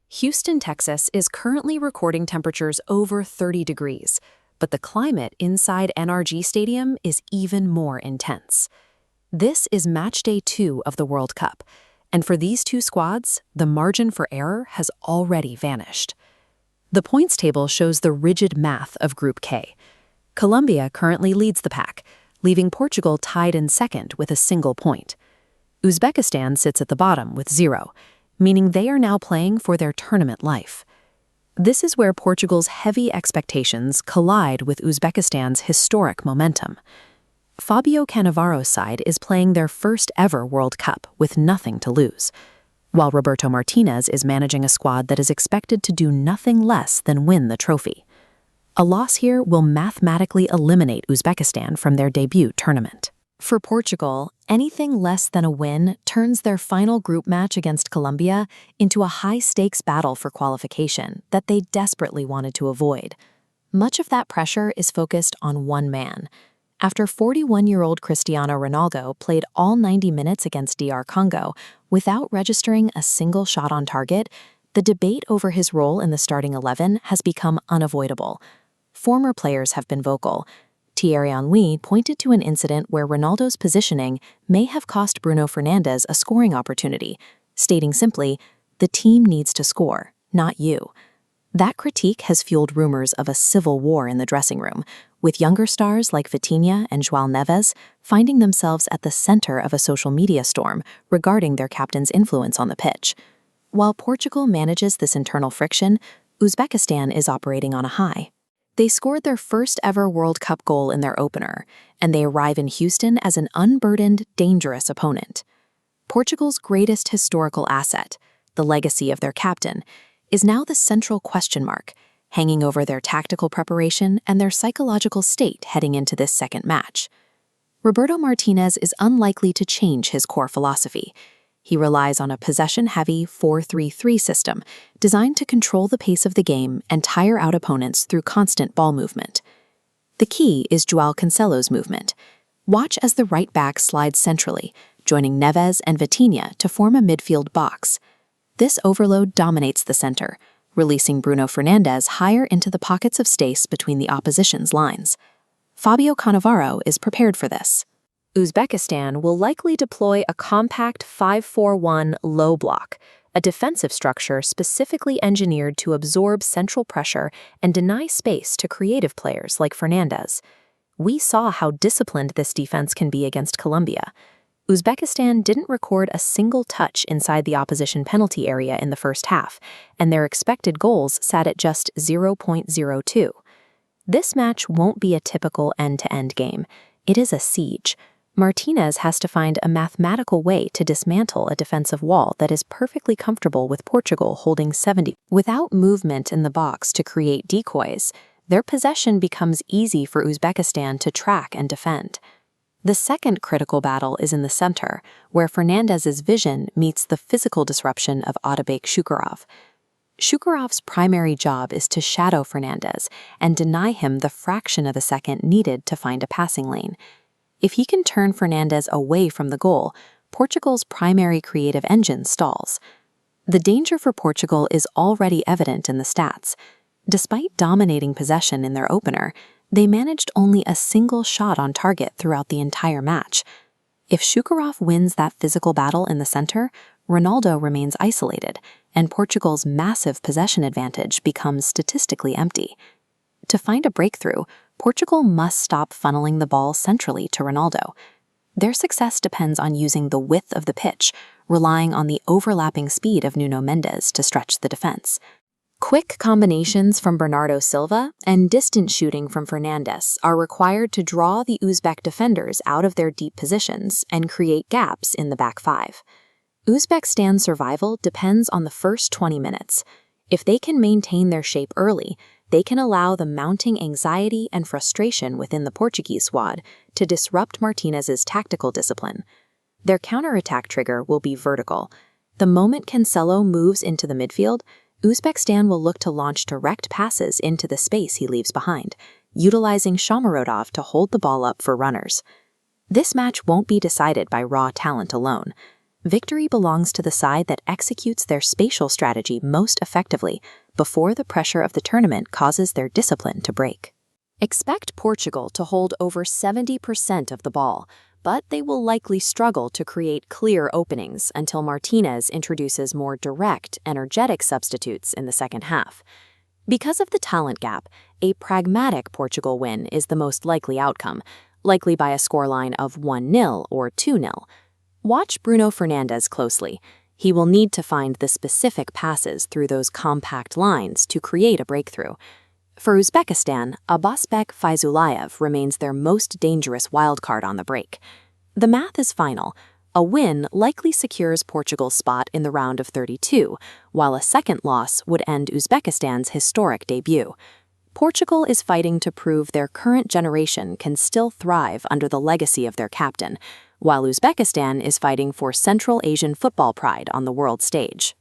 Houston, Texas is currently recording temperatures over 30 degrees, but the climate inside NRG Stadium is even more intense. This is match day 2 of the World Cup, and for these two squads, the margin for error has already vanished. The points table shows the rigid math of Group K. Colombia currently leads the pack, leaving Portugal tied in second with a single point. Uzbekistan sits at the bottom with 0, meaning they are now playing for their tournament life. This is where Portugal's heavy expectations collide with Uzbekistan's historic momentum. Fabio Cannavaro's side is playing their first ever World Cup with nothing to lose, while Roberto Martinez is managing a squad that is expected to do nothing less than win the trophy. A loss here will mathematically eliminate Uzbekistan from their debut tournament. For Portugal, anything less than a win turns their final group match against Colombia into a high-stakes battle for qualification that they desperately wanted to avoid. Much of that pressure is focused on one man. After 41-year-old Cristiano Ronaldo played all 90 minutes against DR Congo without registering a single shot on target, the debate over his role in the starting 11 has become unavoidable. Former players have been vocal. Thierry Henry pointed to an incident where Ronaldo's positioning may have cost Bruno Fernandes a scoring opportunity, stating simply, "The team needs to score, not you." That critique has fueled rumors of a civil war in the dressing room, with younger stars like Vitinha and João Neves finding themselves at the center of a social media storm regarding their captain's influence on the pitch. While Portugal manages this internal friction, Uzbekistan is operating on a high. They scored their first ever World Cup goal in their opener, and they arrive in Houston as an unburdened, dangerous opponent. Portugal's greatest historical asset, the legacy of their captain, is now the central question mark, hanging over their tactical preparation and their psychological state heading into this second match. Roberto Martinez is unlikely to change his core philosophy. He relies on a possession-heavy 4-3-3 system designed to control the pace of the game and tire out opponents through constant ball movement. The key is João Cancelo's movement. Watch as the right back slides centrally, joining Neves and Vitinha to form a midfield box. This overload dominates the center, releasing Bruno Fernandes higher into the pockets of space between the opposition's lines. Fabio Cannavaro is prepared for this. Uzbekistan will likely deploy a compact 5-4-1 low block, a defensive structure specifically engineered to absorb central pressure and deny space to creative players like Fernandes. We saw how disciplined this defense can be against Colombia. Uzbekistan didn't record a single touch inside the opposition penalty area in the first half, and their expected goals sat at just 0.02. This match won't be a typical end-to-end game. It is a siege. Martinez has to find a mathematical way to dismantle a defensive wall that is perfectly comfortable with Portugal holding 70. Without movement in the box to create decoys, their possession becomes easy for Uzbekistan to track and defend. The second critical battle is in the center, where Fernandes's vision meets the physical disruption of Atabek Shukurov. Shukurov's primary job is to shadow Fernandes and deny him the fraction of a second needed to find a passing lane. If he can turn Fernandes away from the goal, Portugal's primary creative engine stalls. The danger for Portugal is already evident in the stats. Despite dominating possession in their opener, they managed only a single shot on target throughout the entire match. If Shukurov wins that physical battle in the center, Ronaldo remains isolated, and Portugal's massive possession advantage becomes statistically empty. To find a breakthrough, Portugal must stop funneling the ball centrally to Ronaldo. Their success depends on using the width of the pitch, relying on the overlapping speed of Nuno Mendes to stretch the defense. Quick combinations from Bernardo Silva and distant shooting from Fernandes are required to draw the Uzbek defenders out of their deep positions and create gaps in the back five. Uzbekistan's survival depends on the first 20 minutes. If they can maintain their shape early, they can allow the mounting anxiety and frustration within the Portuguese squad to disrupt Martinez's tactical discipline. Their counterattack trigger will be vertical. The moment Cancelo moves into the midfield, Uzbekistan will look to launch direct passes into the space he leaves behind, utilizing Shomurodov to hold the ball up for runners. This match won't be decided by raw talent alone. Victory belongs to the side that executes their spatial strategy most effectively before the pressure of the tournament causes their discipline to break. Expect Portugal to hold over 70% of the ball, but they will likely struggle to create clear openings until Martinez introduces more direct, energetic substitutes in the second half. Because of the talent gap, a pragmatic Portugal win is the most likely outcome, likely by a scoreline of 1-0 or 2-0. Watch Bruno Fernandes closely. He will need to find the specific passes through those compact lines to create a breakthrough. For Uzbekistan, Abbasbek Fayzulayev remains their most dangerous wildcard on the break. The math is final. A win likely secures Portugal's spot in the round of 32, while a second loss would end Uzbekistan's historic debut. Portugal is fighting to prove their current generation can still thrive under the legacy of their captain, while Uzbekistan is fighting for Central Asian football pride on the world stage.